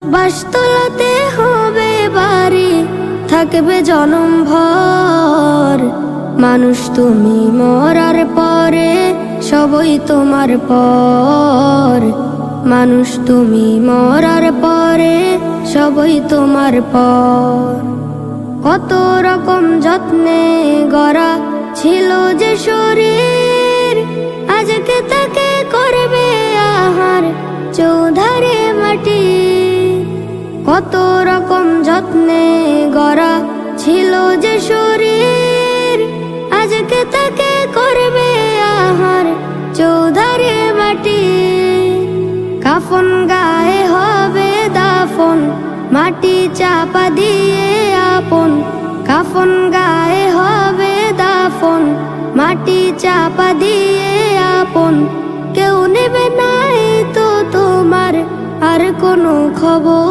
বাসতলাতে হবে বাড়ি, থাকবে জনম ভর। মানুষ তুমি মরার পরে সবই তোমার পর। মানুষ তুমি মরার পরে সবই তোমার পর। কত রকম যত্নে গড়া ছিল যে শরীর, আজকে তাকে করবে আহার চৌধারে মাটি। কত রকম যত্নে গড়া ছিল যে শরীর, আজকে তাকে করবে আহার চৌধারে মাটি। কাফন গায়ে হবে দাফন, মাটি চাপা দিয়ে আপন। কাফন গায়ে হবে দাফন, মাটি চাপা দিয়ে আপন। কেউ নেবে নাই তো তোমার আর কোনো খবর।